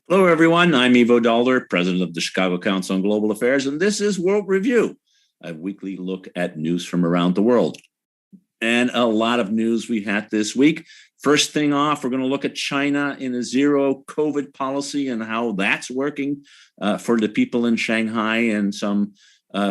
Hello, everyone. I'm Ivo Daalder, president of the Chicago Council on Global Affairs, and this is World Review, a weekly look at news from around the world. And a lot of news we had this week. First thing off, we're going to look at China in a zero COVID policy and how that's working for the people in Shanghai and some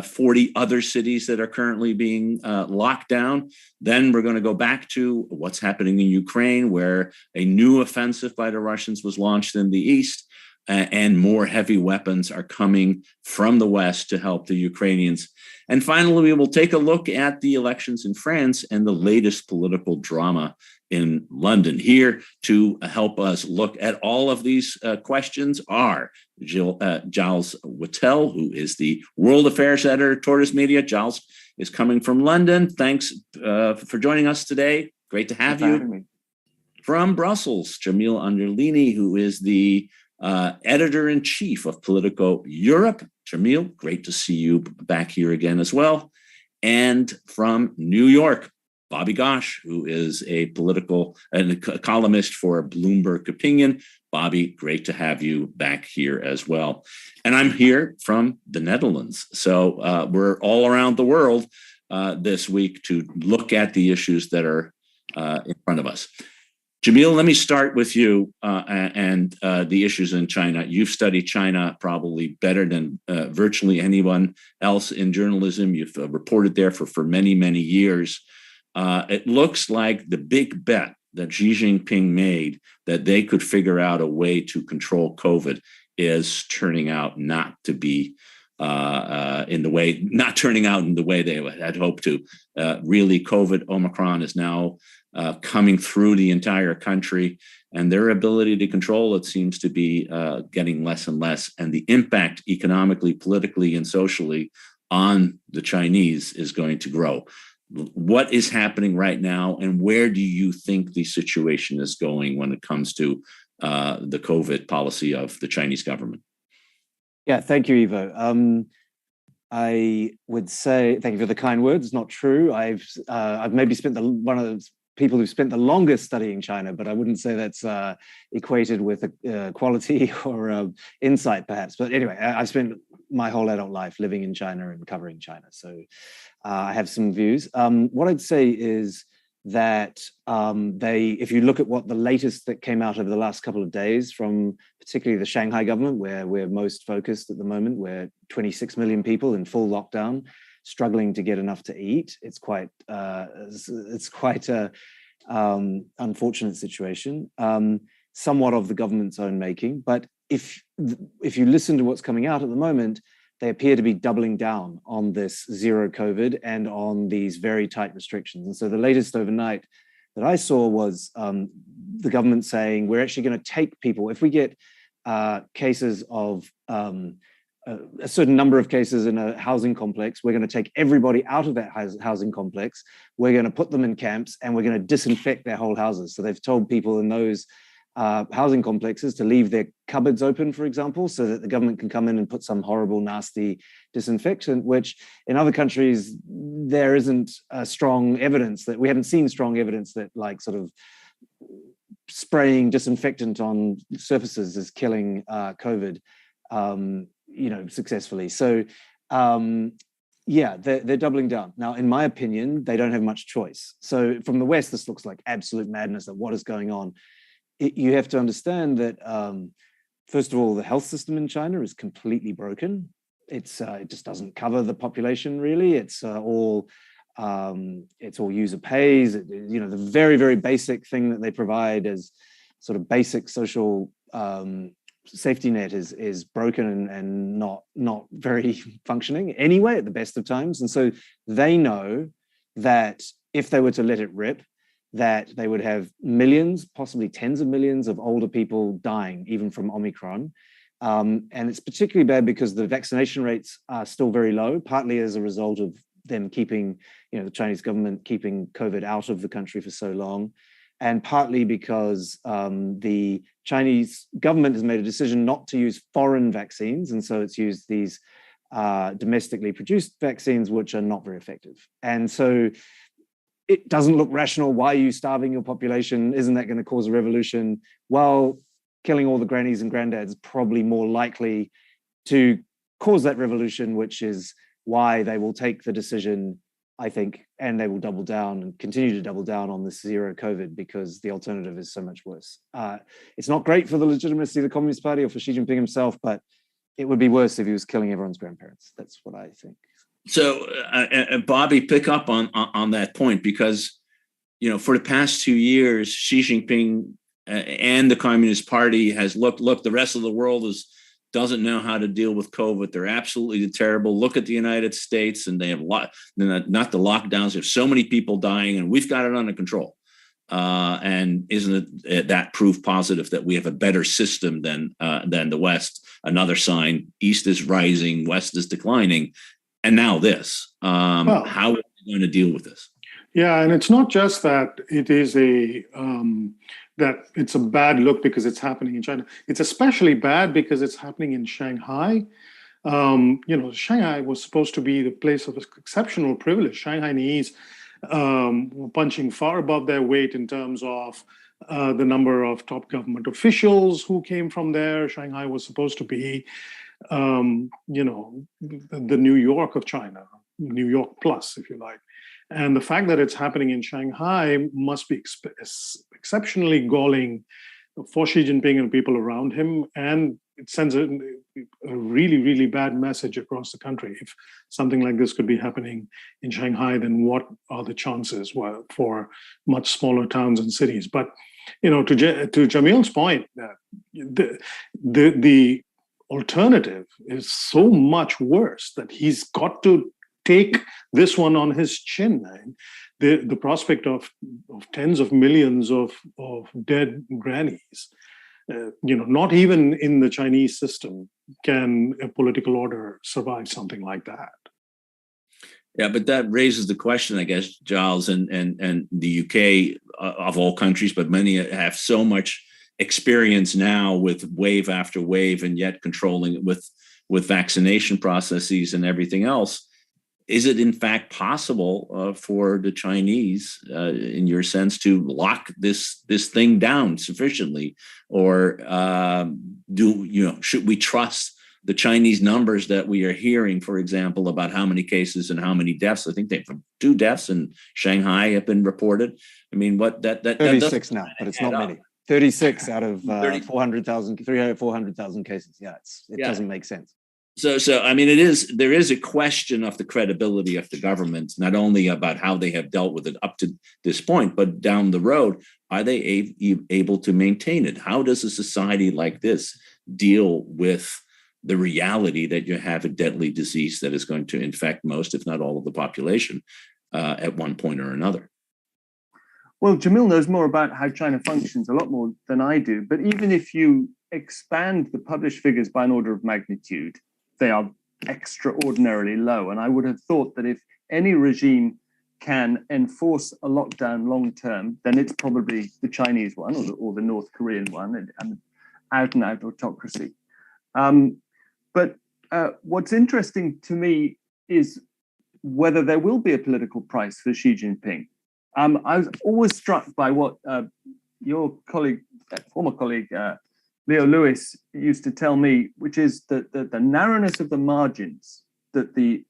40 other cities that are currently being locked down. Then we're going to go back to what's happening in Ukraine, where a new offensive by the Russians was launched in the east, and more heavy weapons are coming from the West to help the Ukrainians. And finally, we will take a look at the elections in France and the latest political drama in London. Here to help us look at all of these questions are Giles Whittell, who is the World Affairs editor at Tortoise Media. Giles is coming from London. Thanks for joining us today. Great to have you. From Brussels, Jamil Anderlini, who is the editor-in-chief of Politico Europe. Jamil, great to see you back here again as well. And from New York, Bobby Ghosh, who is a columnist for Bloomberg Opinion. Bobby, great to have you back here as well. And I'm here from the Netherlands. So we're all around the world this week to look at the issues that are in front of us. Jamil, let me start with you and the issues in China. You've studied China probably better than virtually anyone else in journalism. You've reported there for many, many years. It looks like the big bet that Xi Jinping made that they could figure out a way to control COVID is turning out not to be in the way they had hoped to. Really, COVID Omicron is now coming through the entire country, and their ability to control it seems to be getting less and less. And the impact economically, politically, and socially on the Chinese is going to grow. What is happening right now, and where do you think the situation is going when it comes to the COVID policy of the Chinese government? Yeah, thank you, Ivo. I would say thank you for the kind words. It's not true. I've maybe spent one of those people who've spent the longest studying China, but I wouldn't say that's equated with quality or insight, perhaps. But anyway, I've spent my whole adult life living in China and covering China, so I have some views. What I'd say is that if you look at what the latest that came out over the last couple of days from particularly the Shanghai government, where we're most focused at the moment, where 26 million people in full lockdown, struggling to get enough to eat. It's quite a unfortunate situation, somewhat of the government's own making. But if you listen to what's coming out at the moment, they appear to be doubling down on this zero COVID and on these very tight restrictions. And so the latest overnight that I saw was the government saying, we're actually going to take people, if we get cases of a certain number of cases in a housing complex, we're going to take everybody out of that housing complex, we're going to put them in camps, and we're going to disinfect their whole houses. So they've told people in those housing complexes to leave their cupboards open, for example, so that the government can come in and put some horrible, nasty disinfectant, which in other countries, there isn't strong evidence that we haven't seen strong evidence that like sort of spraying disinfectant on surfaces is killing COVID, successfully. So yeah, they're doubling down. Now, in my opinion, they don't have much choice. So from the West, this looks like absolute madness of what is going on. You have to understand that, first of all, the health system in China is completely broken. It just doesn't cover the population, really. It's all user pays. The very, very basic thing that they provide as sort of basic social safety net is broken and not very functioning anyway at the best of times. And so they know that if they were to let it rip, that they would have millions, possibly tens of millions of older people dying, even from Omicron. And it's particularly bad because the vaccination rates are still very low, partly as a result of them keeping, the Chinese government keeping COVID out of the country for so long, and partly because the Chinese government has made a decision not to use foreign vaccines. And so it's used these domestically produced vaccines, which are not very effective. And so it doesn't look rational. Why are you starving your population? Isn't that going to cause a revolution? Well, killing all the grannies and granddads probably more likely to cause that revolution, which is why they will take the decision, I think, and they will double down and continue to double down on this zero COVID, because the alternative is so much worse. It's not great for the legitimacy of the Communist Party or for Xi Jinping himself, but it would be worse if he was killing everyone's grandparents. That's what I think. So, Bobby, pick up on that point, because, for the past 2 years, Xi Jinping and the Communist Party has look, the rest of the world doesn't know how to deal with COVID. They're absolutely terrible. Look at the United States, and they have not the lockdowns. There's so many people dying, and we've got it under control. And isn't it that proof positive that we have a better system than the West? Another sign: East is rising, West is declining, and now this. How are we going to deal with this? Yeah, and it's not just that it is that it's a bad look because it's happening in China. It's especially bad because it's happening in Shanghai. Shanghai was supposed to be the place of exceptional privilege. Shanghainese were punching far above their weight in terms of the number of top government officials who came from there. Shanghai was supposed to be, the New York of China, New York plus, if you like. And the fact that it's happening in Shanghai must be exceptionally galling for Xi Jinping and people around him. And it sends a really, really bad message across the country. If something like this could be happening in Shanghai, then what are the chances for much smaller towns and cities? But, to Jamil's point, the alternative is so much worse that he's got to take this one on his chin. The prospect of tens of millions of dead grannies, not even in the Chinese system can a political order survive something like that. Yeah, but that raises the question, I guess, Giles, and the UK of all countries, but many have so much experience now with wave after wave, and yet controlling it with vaccination processes and everything else. Is it in fact possible for the Chinese, in your sense, to lock this thing down sufficiently, or should we trust the Chinese numbers that we are hearing, for example, about how many cases and how many deaths? I think 2 deaths in Shanghai have been reported. I mean, 36 now, but it's not many. 36 out of 400,000 cases. Yeah, it doesn't make sense. So I mean, there is a question of the credibility of the government, not only about how they have dealt with it up to this point, but down the road, are they able to maintain it? How does a society like this deal with the reality that you have a deadly disease that is going to infect most, if not all, of the population at one point or another? Well, Jamil knows more about how China functions, a lot more than I do. But even if you expand the published figures by an order of magnitude, they are extraordinarily low. And I would have thought that if any regime can enforce a lockdown long term, then it's probably the Chinese one or the North Korean one, and out and out autocracy. But what's interesting to me is whether there will be a political price for Xi Jinping. I was always struck by what your colleague, former colleague, Leo Lewis used to tell me, which is that the narrowness of the margins that the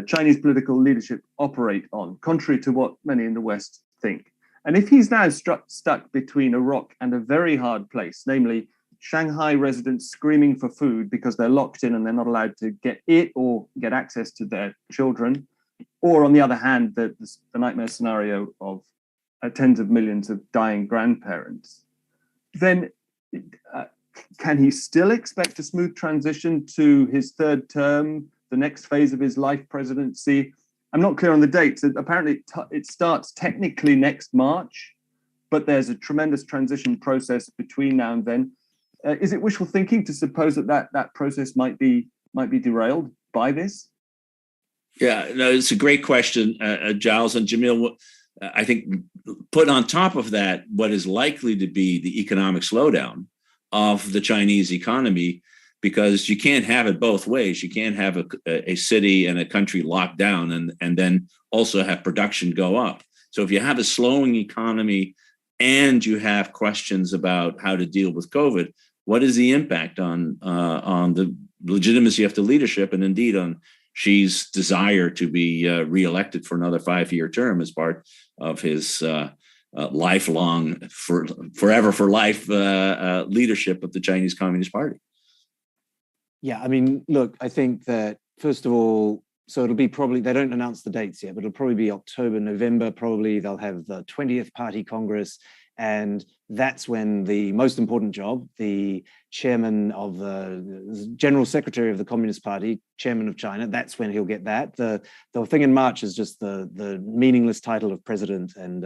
Chinese political leadership operate on, contrary to what many in the West think. And if he's now stuck between a rock and a very hard place, namely Shanghai residents screaming for food because they're locked in and they're not allowed to get it or get access to their children, or on the other hand, the nightmare scenario of tens of millions of dying grandparents, then can he still expect a smooth transition to his third term, the next phase of his life presidency? I'm not clear on the dates. Apparently, it starts technically next March, but there's a tremendous transition process between now and then. Is it wishful thinking to suppose that process might be derailed by this? Yeah, no, it's a great question, Giles and Jamil. I think put on top of that, what is likely to be the economic slowdown of the Chinese economy, because you can't have it both ways. You can't have a city and a country locked down and then also have production go up. So if you have a slowing economy and you have questions about how to deal with COVID, what is the impact on the legitimacy of the leadership, and indeed on Xi's desire to be reelected for another 5-year term as part of his lifelong, forever for life leadership of the Chinese Communist Party? Yeah, I mean, look, I think that first of all, so it'll be probably, they don't announce the dates yet, but it'll probably be October, November, probably they'll have the 20th Party Congress. And that's when the most important job, the chairman of the general secretary of the Communist Party, chairman of China, that's when he'll get that. The thing in March is just the meaningless title of president. And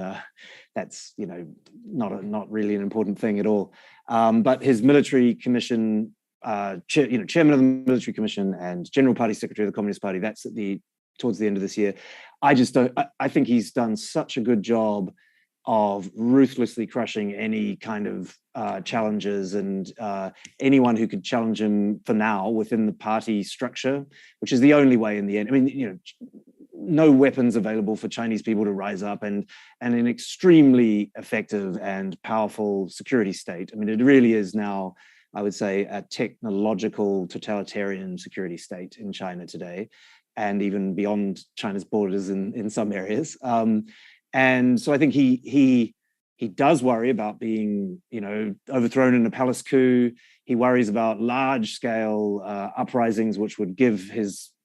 that's, not really an important thing at all. But his military commission, chairman of the military commission and general party secretary of the Communist Party, that's towards the end of this year. I think he's done such a good job of ruthlessly crushing any kind of challenges and anyone who could challenge him for now within the party structure, which is the only way in the end. I mean, no weapons available for Chinese people to rise up, and an extremely effective and powerful security state. I mean, it really is now, I would say, a technological totalitarian security state in China today, and even beyond China's borders in some areas. And so I think he does worry about being, overthrown in a palace coup. He worries about large-scale uprisings, which would give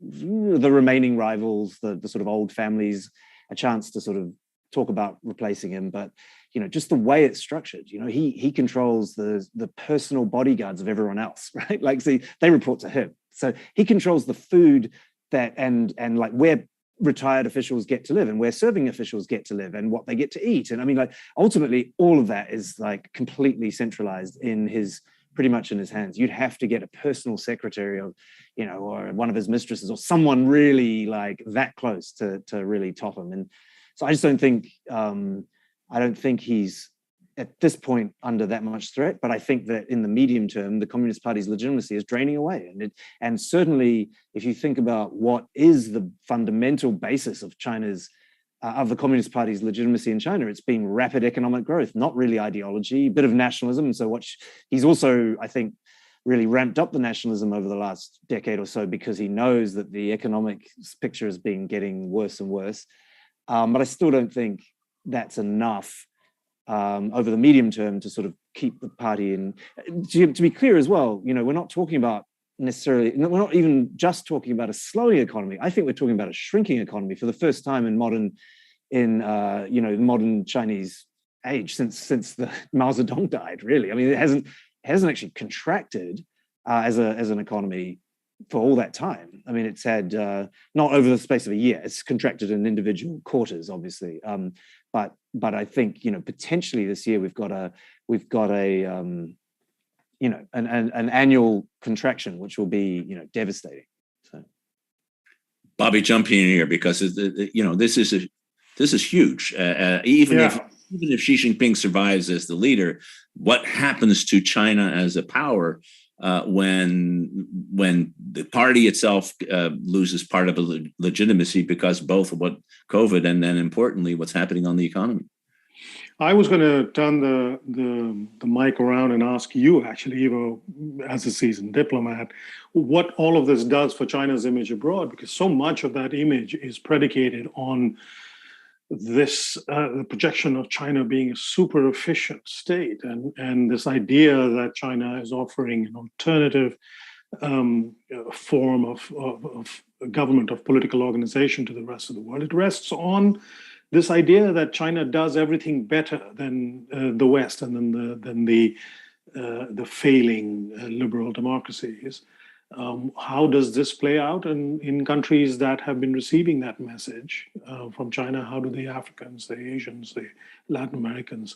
the remaining rivals, the sort of old families, a chance to sort of talk about replacing him. But just the way it's structured, he controls the personal bodyguards of everyone else, right? Like, see, they report to him, so he controls the food that and like where retired officials get to live and where serving officials get to live and what they get to eat. And I mean, like, ultimately all of that is like completely centralized pretty much in his hands. You'd have to get a personal secretary of, or one of his mistresses or someone really like that close to really top him. And so I just don't think, he's at this point under that much threat, but I think that in the medium term, the Communist Party's legitimacy is draining away. And certainly, if you think about what is the fundamental basis of of the Communist Party's legitimacy in China, it's been rapid economic growth, not really ideology, a bit of nationalism. And so he's also, I think, really ramped up the nationalism over the last decade or so because he knows that the economic picture has been getting worse and worse. But I still don't think that's enough over the medium term to sort of keep the party in. To be clear as well, we're not talking about we're not even just talking about a slowing economy. I think we're talking about a shrinking economy for the first time in modern Chinese age since the Mao Zedong died. Really, I mean, it hasn't actually contracted as an economy for all that time. I mean, it's had not over the space of a year. It's contracted in individual quarters, obviously. But I think potentially this year we've got an annual contraction, which will be devastating. So, Bobby, jump in here because this is huge. Even if Xi Jinping survives as the leader, what happens to China as a power when the party itself loses part of the legitimacy because both of what COVID and then importantly what's happening on the economy? I was going to turn the mic around and ask you, actually, Ivo, as a seasoned diplomat, what all of this does for China's image abroad, because so much of that image is predicated on the projection of China being a super efficient state, and this idea that China is offering an alternative form of government, of political organization to the rest of the world. It rests on this idea that China does everything better than the West and than the failing liberal democracies. How does this play out in countries that have been receiving that message from China? How do the Africans, the Asians, the Latin Americans,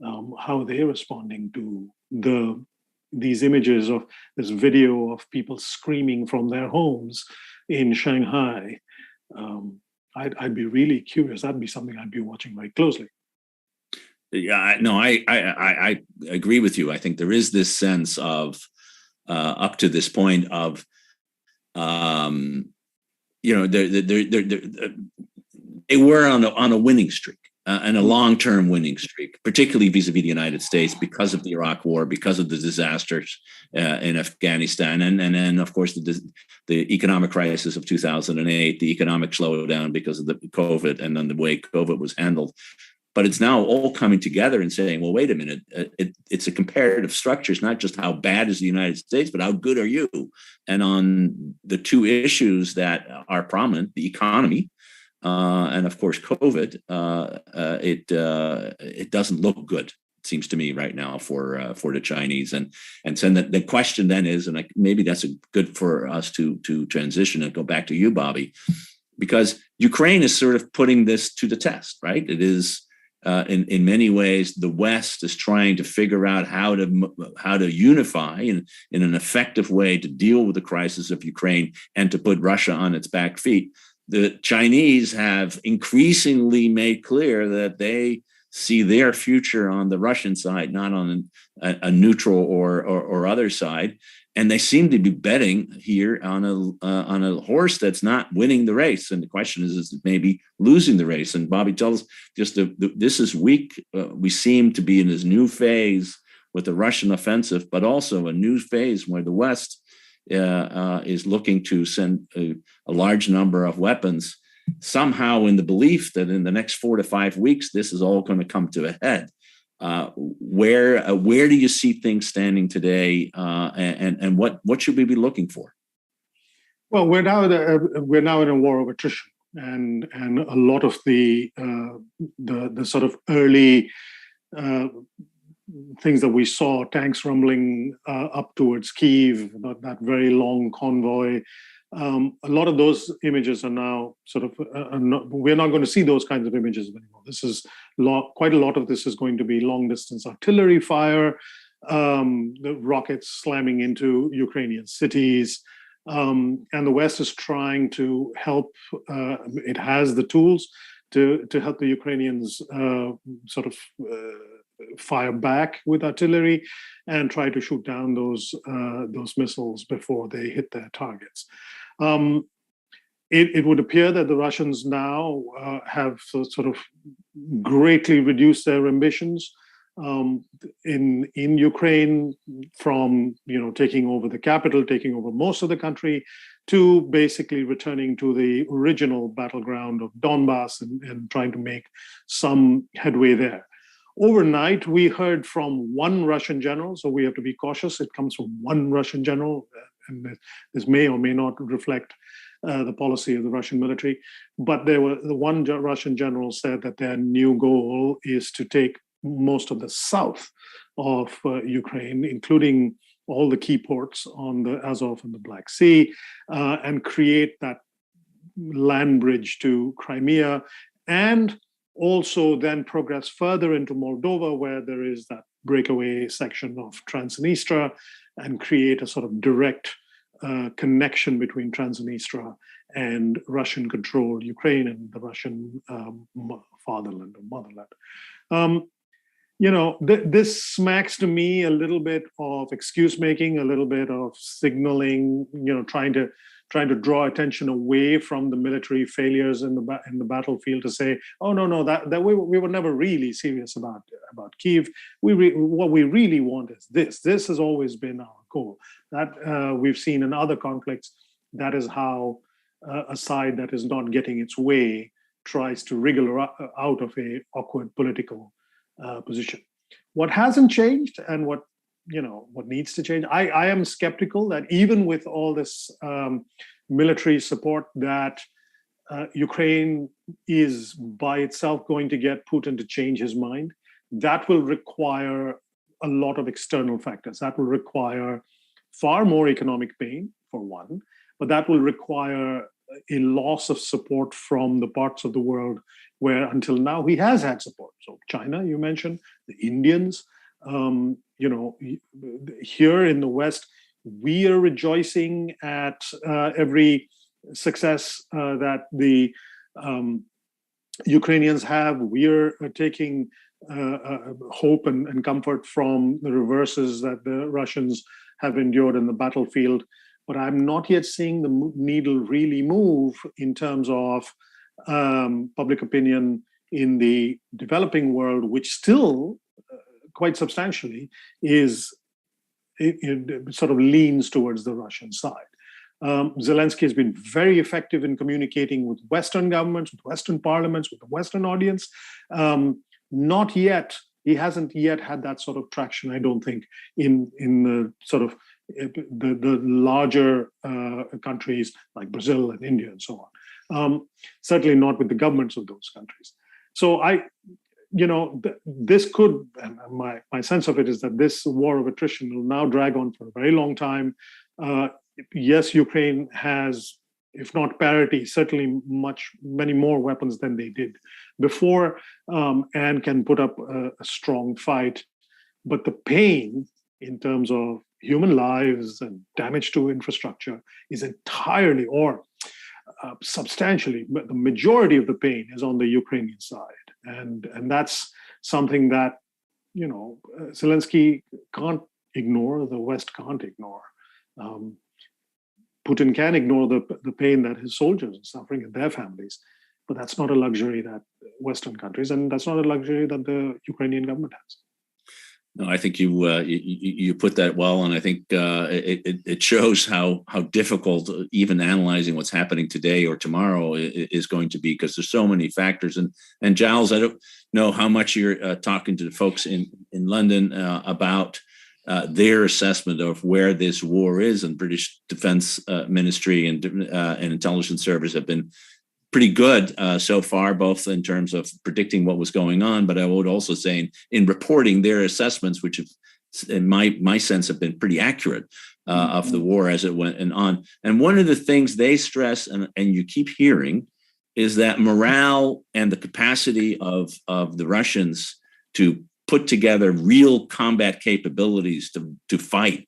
how are they responding to these images of this video of people screaming from their homes in Shanghai? I'd be really curious. That'd be something I'd be watching very closely. Yeah, I agree with you. I think there is this sense of up to this point of, they were on a winning streak. and a long-term winning streak, particularly vis-a-vis the United States, because of the Iraq War, because of the disasters in Afghanistan, and then of course the economic crisis of 2008, the economic slowdown because of the COVID, and then the way COVID was handled. But it's now all coming together and saying, well, wait a minute, it's a comparative structure. It's not just how bad is the United States, but how good are you? And on the two issues that are prominent, the economy, and of course, COVID, it doesn't look good, it seems to me right now for the Chinese. And so the question then is, and maybe that's good for us to transition and go back to you, Bobby, because Ukraine is sort of putting this to the test, right? It is in many ways the West is trying to figure out how to unify in an effective way to deal with the crisis of Ukraine and to put Russia on its back feet. The Chinese have increasingly made clear that they see their future on the Russian side, not on a neutral or other side. And they seem to be betting here on a horse that's not winning the race. And the question is maybe losing the race. And Bobby, tell us just this is week. We seem to be in this new phase with the Russian offensive, but also a new phase where the West is looking to send a large number of weapons, somehow in the belief that in the next 4 to 5 weeks, this is all going to come to a head. Where do you see things standing today, and what should we be looking for? Well, we're now in a war of attrition, and a lot of the sort of early things that we saw, tanks rumbling up towards Kyiv, that very long convoy. A lot of those images are now sort of, we're not going to see those kinds of images anymore. This is quite a lot of this is going to be long distance artillery fire, the rockets slamming into Ukrainian cities. And the West is trying to help, it has the tools to help the Ukrainians sort of fire back with artillery and try to shoot down those missiles before they hit their targets. It would appear that the Russians now have sort of greatly reduced their ambitions in Ukraine, from taking over the capital, taking over most of the country, to basically returning to the original battleground of Donbass and trying to make some headway there. Overnight, we heard from one Russian general, so we have to be cautious. It comes from one Russian general, and this may or may not reflect the policy of the Russian military. But the one Russian general said that their new goal is to take most of the south of Ukraine, including all the key ports on the Azov and the Black Sea, and create that land bridge to Crimea, and also then progress further into Moldova, where there is that breakaway section of Transnistria, and create a sort of direct connection between Transnistria and Russian-controlled Ukraine and the Russian fatherland or motherland. This smacks to me a little bit of excuse-making, a little bit of signaling, trying to draw attention away from the military failures in the battlefield to say, oh no, that we were never really serious about Kyiv. What we really want is this. This has always been our goal. That we've seen in other conflicts. That is how a side that is not getting its way tries to wriggle out of a awkward political position. What hasn't changed, and what needs to change, I am skeptical that even with all this military support, that Ukraine is by itself going to get Putin to change his mind. That will require a lot of external factors. That will require far more economic pain, for one, but that will require a loss of support from the parts of the world where until now he has had support. So China, you mentioned, the Indians, here in the West, we are rejoicing at every success that the Ukrainians have. We are taking hope and comfort from the reverses that the Russians have endured in the battlefield. But I'm not yet seeing the needle really move in terms of public opinion in the developing world, which still quite substantially is it sort of leans towards the Russian side. Zelensky has been very effective in communicating with Western governments, with Western parliaments, with the Western audience. Not yet. He hasn't yet had that sort of traction, I don't think, in the sort of the larger countries like Brazil and India and so on. Certainly not with the governments of those countries. So this could, and my sense of it is that this war of attrition will now drag on for a very long time. Yes, Ukraine has, if not parity, certainly many more weapons than they did before, and can put up a strong fight. But the pain in terms of human lives and damage to infrastructure is entirely, or substantially, but the majority of the pain is on the Ukrainian side. And that's something that, Zelensky can't ignore, the West can't ignore. Putin can ignore the pain that his soldiers are suffering and their families, but that's not a luxury that Western countries, and that's not a luxury that the Ukrainian government has. No, I think you put that well, and I think it shows how difficult even analyzing what's happening today or tomorrow is going to be, because there's so many factors. And Giles, I don't know how much you're talking to the folks in London about their assessment of where this war is, and British Defence Ministry and intelligence service have been pretty good so far, both in terms of predicting what was going on, but I would also say in reporting their assessments, which have, in my sense, have been pretty accurate of the war as it went on. And one of the things they stress, and you keep hearing, is that morale and the capacity of the Russians to put together real combat capabilities to fight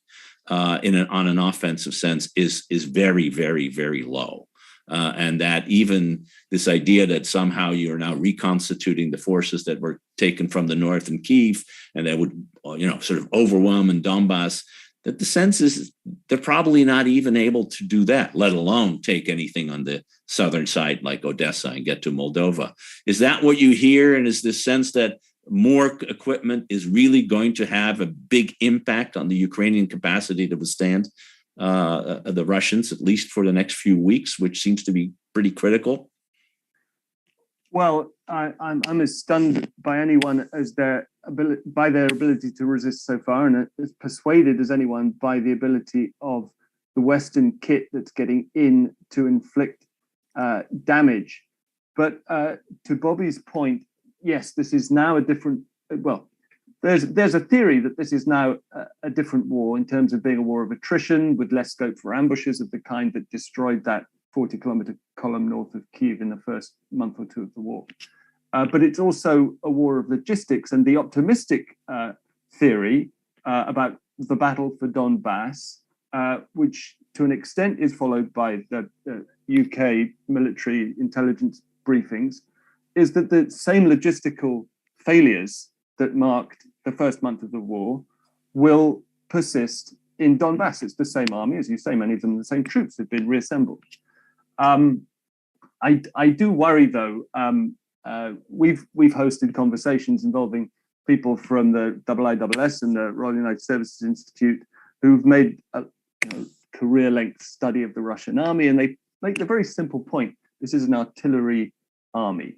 on an offensive sense is very, very, very low. And that even this idea that somehow you're now reconstituting the forces that were taken from the north in Kyiv and that would, sort of overwhelm in Donbass, that the sense is they're probably not even able to do that, let alone take anything on the southern side like Odessa and get to Moldova. Is that what you hear? And is this sense that more equipment is really going to have a big impact on the Ukrainian capacity to withstand the Russians, at least for the next few weeks, which seems to be pretty critical? Well, I'm as stunned by anyone as their ability to resist so far, and as persuaded as anyone by the ability of the Western kit that's getting in to inflict damage. But to Bobby's point, yes, this is now a different. Well, there's a theory that this is now a different war in terms of being a war of attrition with less scope for ambushes of the kind that destroyed that 40-kilometer column north of Kyiv in the first month or two of the war. But it's also a war of logistics, and the optimistic theory about the battle for Donbass, which to an extent is followed by the UK military intelligence briefings, is that the same logistical failures that marked the first month of the war will persist in Donbass. It's the same army, as you say, many of them the same troops have been reassembled. I do worry, though. We've hosted conversations involving people from the IISS and the Royal United Services Institute who've made a career-length study of the Russian army, and they make the very simple point: this is an artillery army,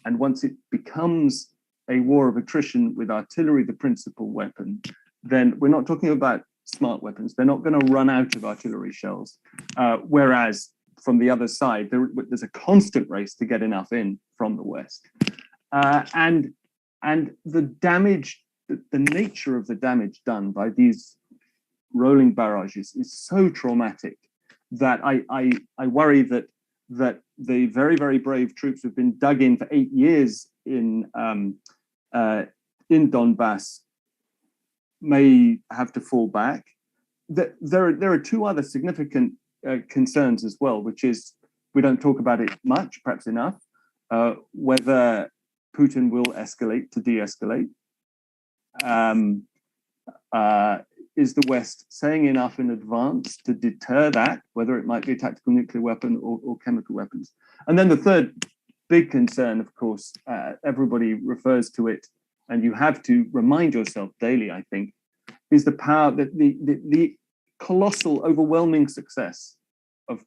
and once it becomes a war of attrition with artillery the principal weapon, then we're not talking about smart weapons. They're not going to run out of artillery shells. Whereas from the other side, there's a constant race to get enough in from the West. And the damage, the nature of the damage done by these rolling barrages is so traumatic that I worry that the very, very brave troops who've been dug in for 8 years in Donbass may have to fall back. There are two other significant concerns as well, which is, we don't talk about it much, perhaps enough, whether Putin will escalate to de-escalate. Is the West saying enough in advance to deter that, whether it might be a tactical nuclear weapon or chemical weapons? And then the big concern, of course, everybody refers to it, and you have to remind yourself daily, I think, is the power, that the colossal, overwhelming success of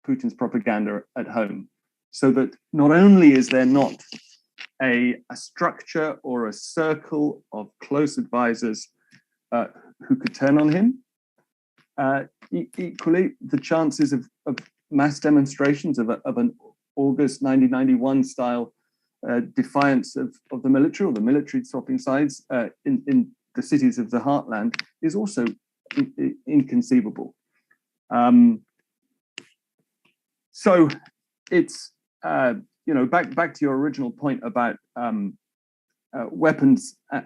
Putin's propaganda at home. So that not only is there not a structure or a circle of close advisors who could turn on him, equally, the chances of mass demonstrations of an August 1991 style defiance of the military, or the military swapping sides in the cities of the heartland, is also inconceivable. So it's back to your original point about weapons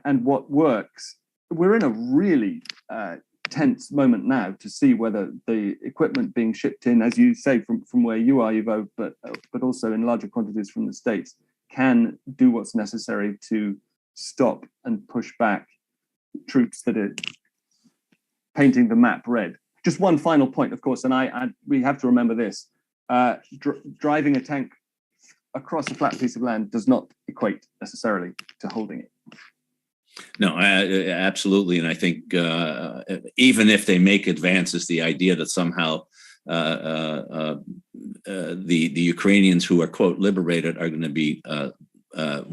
and what works. We're in a really tense moment now to see whether the equipment being shipped in, as you say, from where you are, Ivo, but also in larger quantities from the States, can do what's necessary to stop and push back troops that are painting the map red. Just one final point, of course, and we have to remember this: driving a tank across a flat piece of land does not equate necessarily to holding it. No, absolutely. And I think even if they make advances, the idea that somehow the Ukrainians who are, quote, liberated are going to be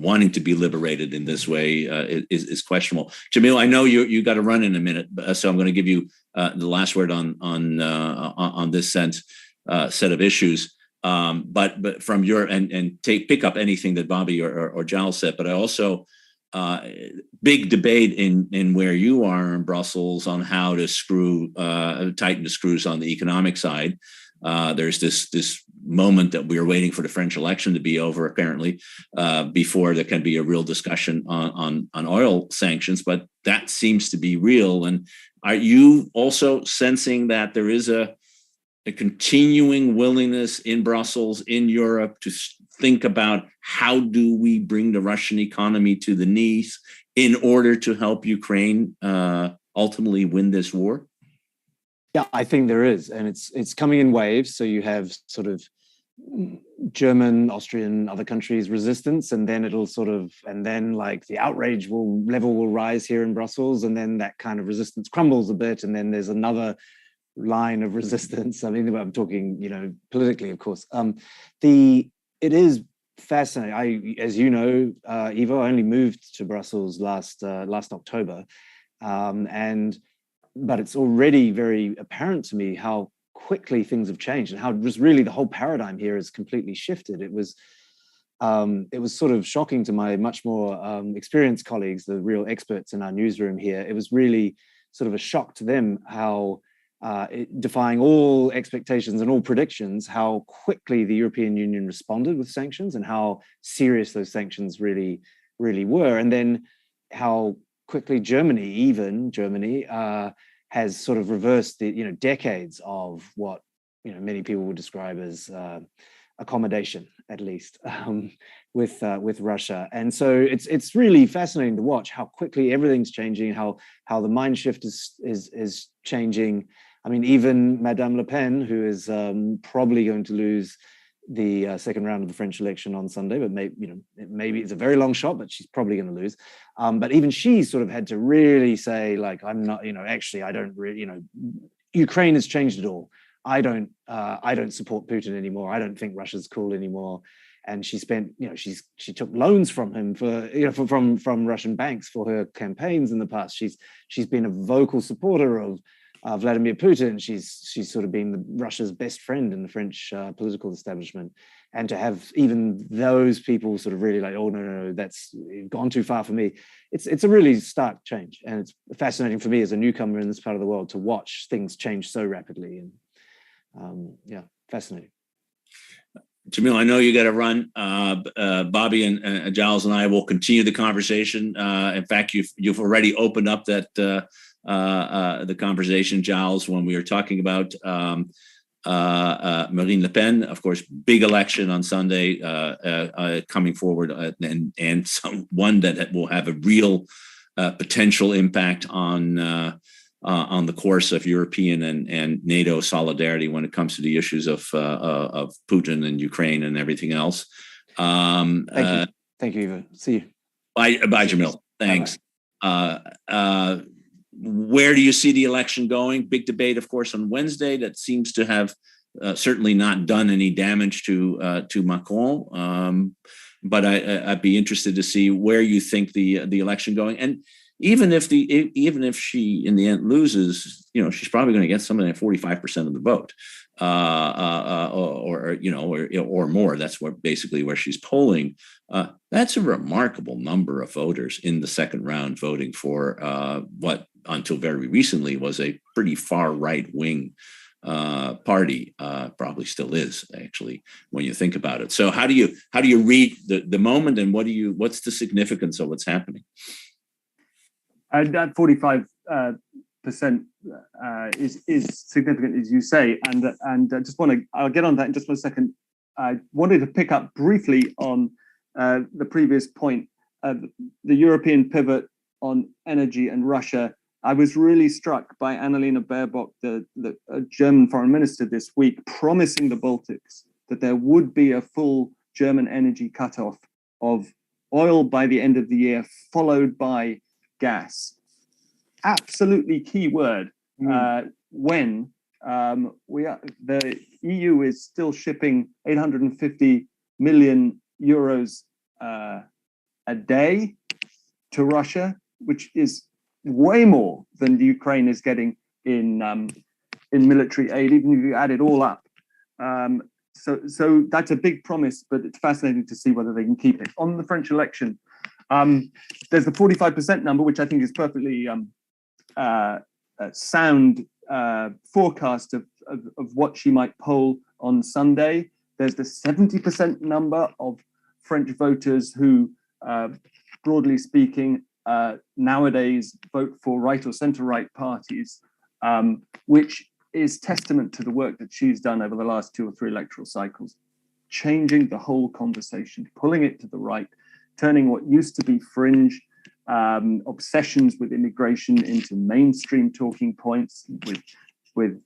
wanting to be liberated in this way is questionable. Jamil, I know you got to run in a minute, so I'm going to give you the last word on this set of issues. But from your and pick up anything that Bobby or Giles said, but I also big debate in where you are in Brussels on how to tighten the screws on the economic side. There's this moment that we're waiting for the French election to be over, apparently, before there can be a real discussion on oil sanctions. But that seems to be real. And are you also sensing that there is a continuing willingness in Brussels, in Europe, to think about how do we bring the Russian economy to the knees in order to help Ukraine ultimately win this war? Yeah, I think there is, and it's coming in waves. So you have sort of German, Austrian, other countries resistance, and then like the outrage level will rise here in Brussels, and then that kind of resistance crumbles a bit, and then there's another line of resistance. I mean, I'm talking, politically, of course. It is fascinating. As you know, Ivo, I only moved to Brussels last October, but it's already very apparent to me how quickly things have changed and how just really the whole paradigm here has completely shifted. It was sort of shocking to my much more experienced colleagues, the real experts in our newsroom here. It was really sort of a shock to them how, defying all expectations and all predictions, how quickly the European Union responded with sanctions and how serious those sanctions really, really were. And then how quickly Germany has sort of reversed the decades of what many people would describe as accommodation, at least, with Russia. And so it's really fascinating to watch how quickly everything's changing, how the mind shift is changing. I mean, even Madame Le Pen, who is probably going to lose the second round of the French election on Sunday, but maybe it's a very long shot, but she's probably going to lose. But even she sort of had to really say, like, I'm not, actually, I don't really, Ukraine has changed it all. I don't support Putin anymore. I don't think Russia's cool anymore. And she spent, she took loans from him from Russian banks for her campaigns in the past. She's been a vocal supporter of Vladimir Putin. She's sort of been Russia's best friend in the French political establishment, and to have even those people sort of really like, oh no, that's gone too far for me. It's a really stark change, and it's fascinating for me as a newcomer in this part of the world to watch things change so rapidly. And fascinating. Jamil, I know you got to run. Bobby and Giles and I will continue the conversation. In fact, you've already opened up that the conversation, Giles, when we were talking about Marine Le Pen. Of course, big election on Sunday coming forward, and one that will have a real potential impact on the course of European and NATO solidarity when it comes to the issues of Putin and Ukraine and everything else. Thank you, Ivo. See you. Bye, Jamil. Thanks. Where do you see the election going? Big debate, of course, on Wednesday that seems to have certainly not done any damage to Macron. But I'd be interested to see where you think the election going. And even if she in the end loses, she's probably going to get something like 45% of the vote, or more. That's basically where she's polling. That's a remarkable number of voters in the second round voting for what until very recently was a pretty far right wing party, probably still is actually when you think about it. So how do you read the moment, and what's the significance of what's happening? That 45% is significant, as you say, and I'll get on that in just 1 second. I wanted to pick up briefly on the previous point, the European pivot on energy and Russia. I was really struck by Annalena Baerbock, the German foreign minister, this week, promising the Baltics that there would be a full German energy cutoff of oil by the end of the year, followed by gas. Absolutely key word when the EU is still shipping 850 million euros a day to Russia, which is way more than the Ukraine is getting in military aid, even if you add it all up. So that's a big promise, but it's fascinating to see whether they can keep it. On the French election, there's the 45% number, which I think is perfectly sound forecast of what she might poll on Sunday. There's the 70% number of French voters who, broadly speaking, nowadays vote for right or centre-right parties, which is testament to the work that she's done over the last 2 or 3 electoral cycles, changing the whole conversation, pulling it to the right, turning what used to be fringe obsessions with immigration into mainstream talking points, with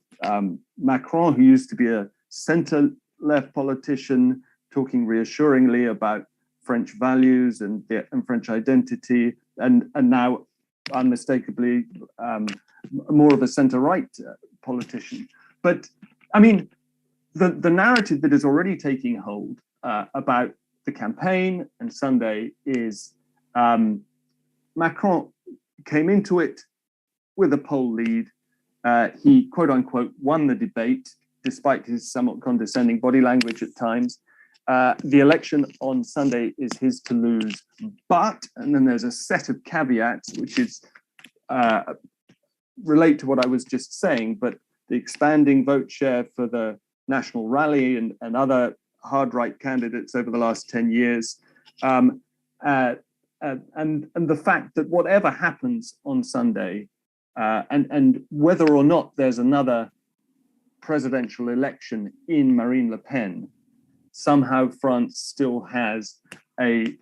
Macron, who used to be a centre-left politician, talking reassuringly about French values and French identity, and now unmistakably more of a centre-right politician. But I mean, the narrative that is already taking hold about the campaign and Sunday is Macron came into it with a poll lead. He, quote unquote, won the debate, despite his somewhat condescending body language at times. The election on Sunday is his to lose, but, and then there's a set of caveats, which is relate to what I was just saying, but the expanding vote share for the National Rally and other hard right candidates over the last 10 years, and the fact that whatever happens on Sunday, and whether or not there's another presidential election in Marine Le Pen, somehow France still has a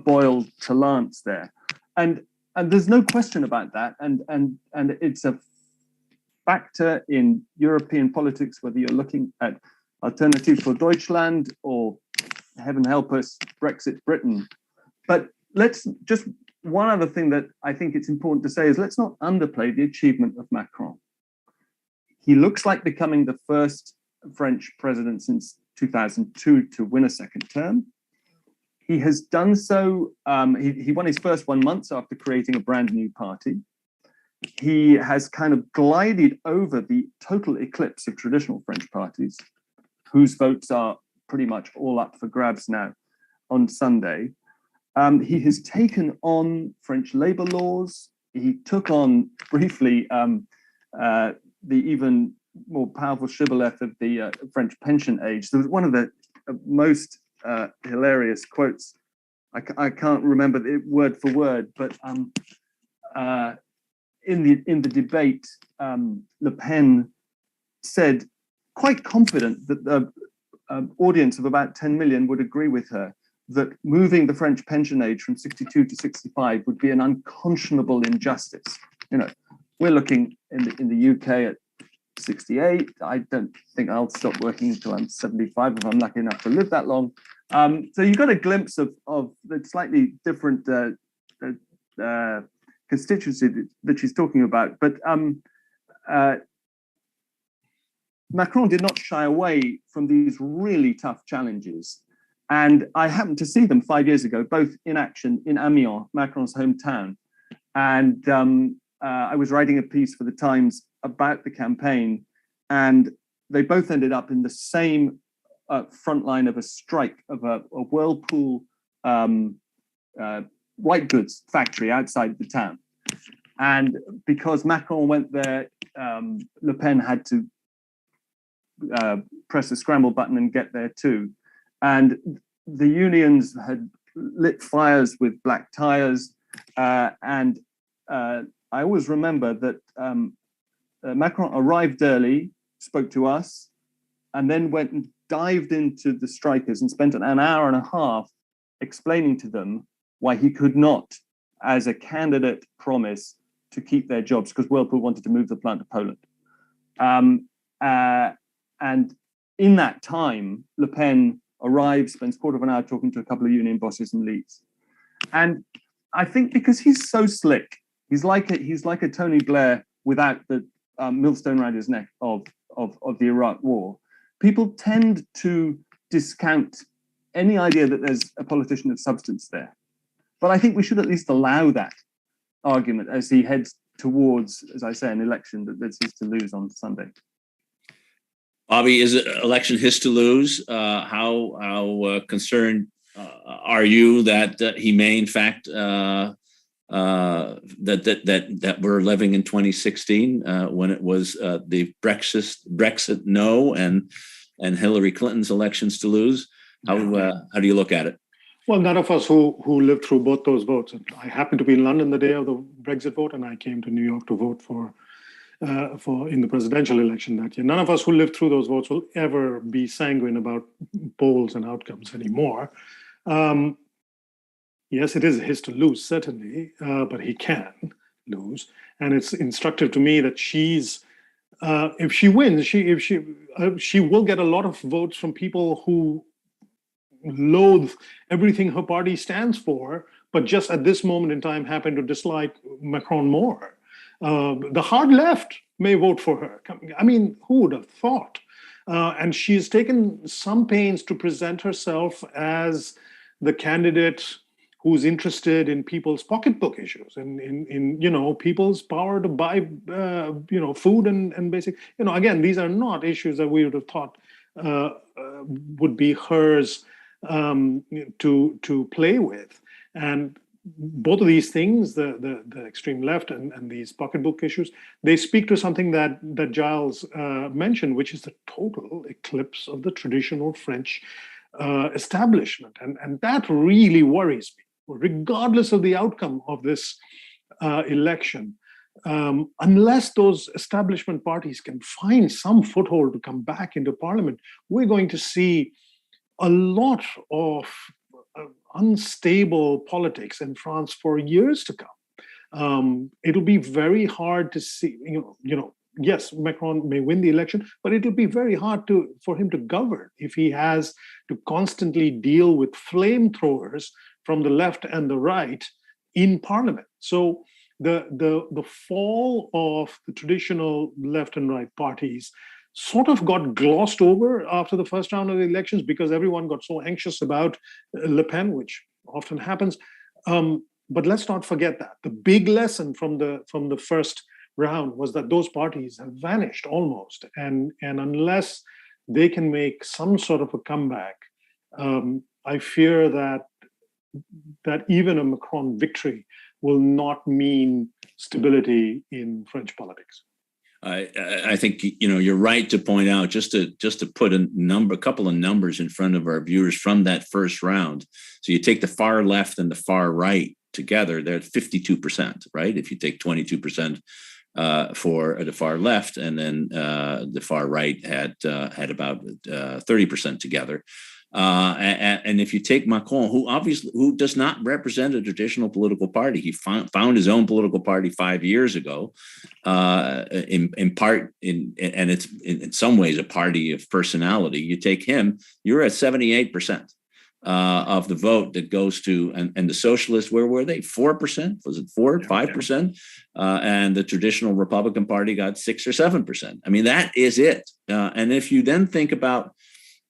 boil to lance there, and there's no question about that, and it's a factor in European politics, whether you're looking at Alternative for Deutschland or, heaven help us, Brexit Britain. But let's just, one other thing that I think it's important to say is, let's not underplay the achievement of Macron. He looks like becoming the first French president since 2002 to win a second term. He has done so, he won his first 1 month after creating a brand new party. He has kind of glided over the total eclipse of traditional French parties, whose votes are pretty much all up for grabs now on Sunday. He has taken on French labor laws. He took on briefly the even more powerful shibboleth of the French pension age. There was one of the most hilarious quotes. I can't remember it word for word, but in the debate, Le Pen said, quite confident that the audience of about 10 million would agree with her, that moving the French pension age from 62 to 65 would be an unconscionable injustice. You know, we're looking in the UK at 68. I don't think I'll stop working until I'm 75 if I'm lucky enough to live that long. So you got a glimpse of the slightly different constituency that she's talking about. But Macron did not shy away from these really tough challenges. And I happened to see them 5 years ago, both in action in Amiens, Macron's hometown. And I was writing a piece for the Times about the campaign, and they both ended up in the same front line of a strike of a Whirlpool white goods factory outside the town. And because Macron went there, Le Pen had to press the scramble button and get there too. And the unions had lit fires with black tires. And I always remember that Macron arrived early, spoke to us, and then went and dived into the strikers and spent an hour and a half explaining to them why he could not, as a candidate, promise to keep their jobs, because Whirlpool wanted to move the plant to Poland. And in that time, Le Pen arrives, spends a quarter of an hour talking to a couple of union bosses and leaves. And I think because he's so slick, he's like a Tony Blair without the millstone around his neck of the Iraq War. People tend to discount any idea that there's a politician of substance there. But I think we should at least allow that argument as he heads towards, as I say, an election that's his to lose on Sunday. Bobby, is an election his to lose? How concerned are you that he may, in fact, that we're living in 2016 when it was the Brexit no and Hillary Clinton's elections to lose? How do you look at it? Well, none of us who lived through both those votes. I happened to be in London the day of the Brexit vote, and I came to New York to vote for in the presidential election that year. None of us who lived through those votes will ever be sanguine about polls and outcomes anymore. Yes, it is his to lose, certainly, but he can lose. And it's instructive to me that she's, if she wins, she will get a lot of votes from people who loathe everything her party stands for, but just at this moment in time happen to dislike Macron more. The hard left may vote for her. I mean, who would have thought? And she's taken some pains to present herself as the candidate who's interested in people's pocketbook issues and in people's power to buy food and basic. Again, these are not issues that we would have thought would be hers to play with. And both of these things, the extreme left and these pocketbook issues, they speak to something that Giles mentioned, which is the total eclipse of the traditional French establishment. And that really worries me, regardless of the outcome of this election. Unless those establishment parties can find some foothold to come back into parliament, we're going to see a lot of unstable politics in France for years to come. It'll be very hard to see, yes, Macron may win the election, but it'll be very hard for him to govern if he has to constantly deal with flamethrowers from the left and the right in parliament. So the fall of the traditional left and right parties sort of got glossed over after the first round of the elections because everyone got so anxious about Le Pen, which often happens. But let's not forget that the big lesson from the first round was that those parties have vanished almost, and unless they can make some sort of a comeback, I fear that even a Macron victory will not mean stability in French politics. I think you're right to point out, just to put a couple of numbers in front of our viewers from that first round. So you take the far left and the far right together, they're at 52%, right? If you take 22% for the far left, and then the far right had about 30% together. And if you take Macron, who does not represent a traditional political party, he found his own political party 5 years ago, in part, and it's in some ways a party of personality. You take him, you're at 78%. of the vote that goes to, and the socialists, where were they? 4%? Was it 5%? And the traditional Republican Party got 6 or 7%. I mean, that is it. And if you then think about,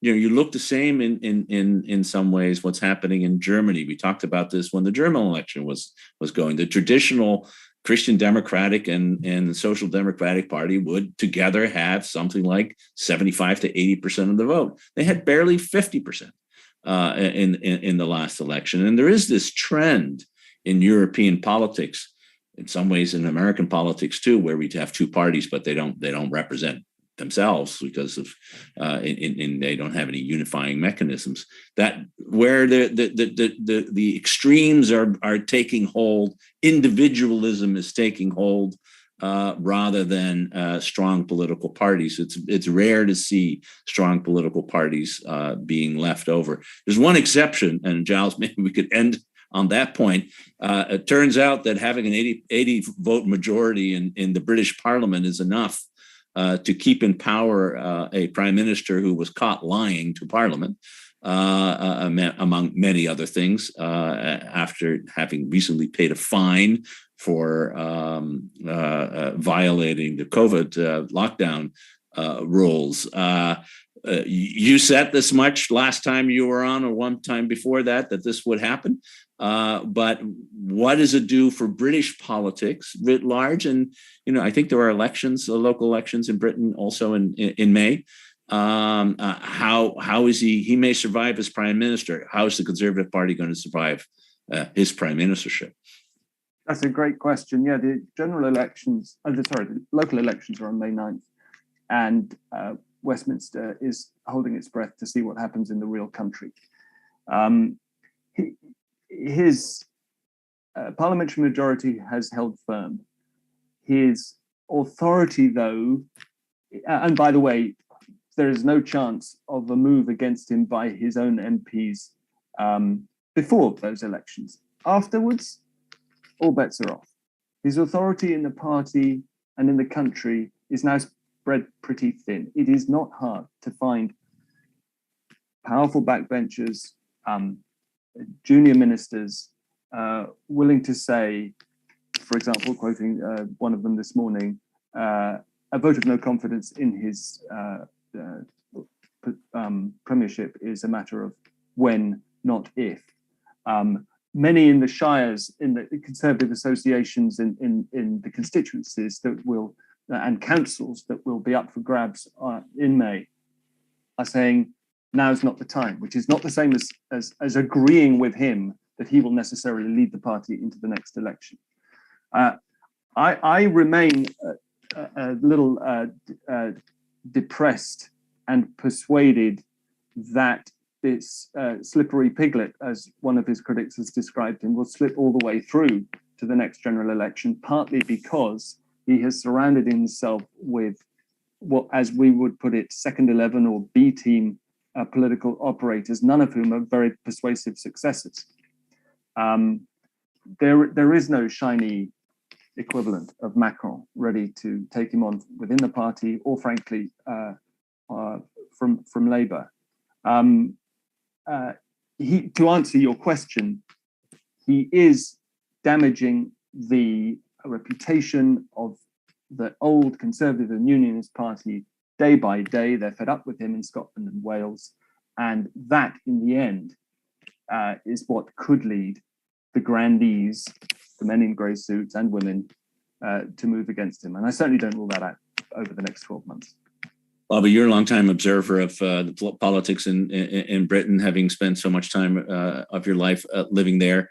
you look the same in some ways what's happening in Germany. We talked about this when the German election was going. The traditional Christian Democratic and the Social Democratic Party would together have something like 75 to 80% of the vote. They had barely 50% in the last election. And there is this trend in European politics, in some ways in American politics too, where we have two parties, but they don't represent themselves because of they don't have any unifying mechanisms, that where the extremes are taking hold, individualism is taking hold rather than strong political parties. It's rare to see strong political parties being left over. There's one exception, and Giles, maybe we could end on that point. It turns out that having an 80 vote majority in the British Parliament is enough to keep in power a prime minister who was caught lying to Parliament, among many other things, after having recently paid a fine for violating the COVID lockdown rules. You said this much last time you were on, or one time before that this would happen. But what does it do for British politics writ large? And I think there are elections, local elections in Britain also in May. How is he may survive as prime minister? How is the Conservative Party going to survive his prime ministership? That's a great question. Yeah, the general elections, the local elections are on May 9th, and Westminster is holding its breath to see what happens in the real country. His parliamentary majority has held firm. His authority, though, and by the way, there is no chance of a move against him by his own MPs before those elections. Afterwards, all bets are off. His authority in the party and in the country is now spread pretty thin. It is not hard to find powerful backbenchers, junior ministers willing to say, for example, quoting one of them this morning, a vote of no confidence in his premiership is a matter of when, not if. Many in the shires, in the Conservative associations, in the constituencies that will, and councils that will be up for grabs in May, are saying now's not the time, which is not the same as agreeing with him that he will necessarily lead the party into the next election. I remain a little depressed and persuaded that this slippery piglet, as one of his critics has described him, will slip all the way through to the next general election, partly because he has surrounded himself with what, as we would put it, second 11 or B team political operators, none of whom are very persuasive successors. There is no shiny equivalent of Macron ready to take him on within the party, or frankly, from Labour. To answer your question, he is damaging the reputation of the old Conservative and Unionist Party day by day. They're fed up with him in Scotland and Wales, and that, in the end, is what could lead the grandees, the men in grey suits and women, to move against him. And I certainly don't rule that out over the next 12 months. Well, but you're a longtime observer of the politics in Britain, having spent so much time of your life living there.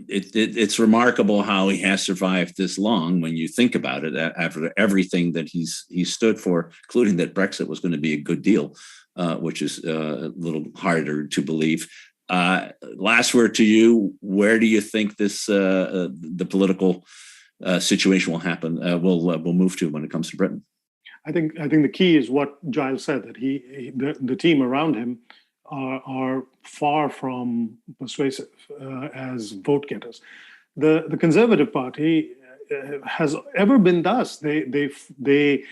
It's remarkable how he has survived this long when you think about it, after everything that he's stood for, including that Brexit was going to be a good deal, which is a little harder to believe. Last word to you. Where do you think this the political situation will happen? Will move to when it comes to Britain? I think the key is what Giles said, that the team around him are far from persuasive as vote getters. The Conservative Party has ever been thus. They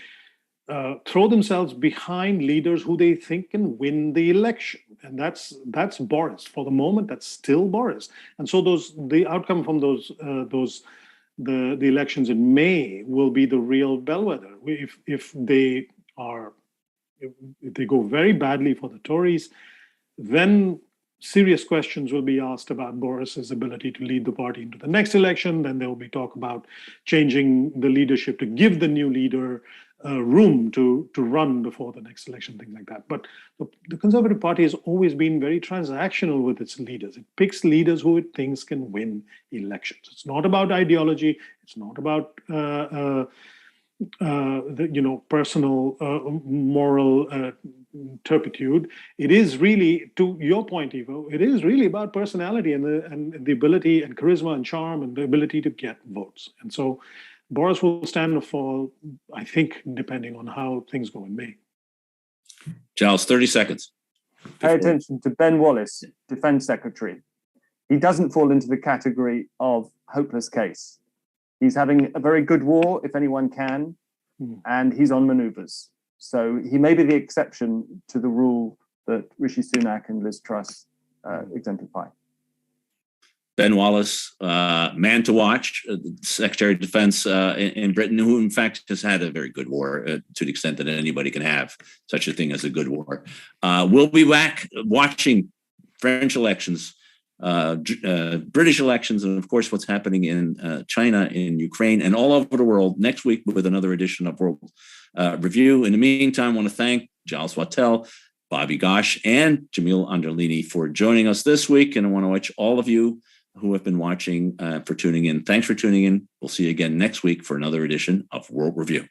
throw themselves behind leaders who they think can win the election, and that's Boris for the moment. That's still Boris, and so the outcome from the elections in May will be the real bellwether. If they go very badly for the Tories, then serious questions will be asked about Boris's ability to lead the party into the next election. Then there will be talk about changing the leadership to give the new leader room to run before the next election, things like that. But the Conservative Party has always been very transactional with its leaders. It picks leaders who it thinks can win elections. It's not about ideology. It's not about personal moral turpitude. It is really, to your point, Ivo, it is really about personality and the ability and charisma and charm and the ability to get votes. And so Boris will stand or fall, I think, depending on how things go in May. Giles, 30 seconds. Pay attention to Ben Wallace, Defense Secretary. He doesn't fall into the category of hopeless case. He's having a very good war, if anyone can, and he's on maneuvers. So he may be the exception to the rule that Rishi Sunak and Liz Truss exemplify. Ben Wallace, man to watch, Secretary of Defense in Britain, who in fact has had a very good war to the extent that anybody can have such a thing as a good war. We'll be back watching French elections, British elections, and of course what's happening in China, in Ukraine, and all over the world next week with another edition of World Review. In the meantime, I want to thank Giles Whittell, Bobby Ghosh, and Jamil Anderlini for joining us this week. And I want to wish all of you who have been watching for tuning in. Thanks for tuning in. We'll see you again next week for another edition of World Review.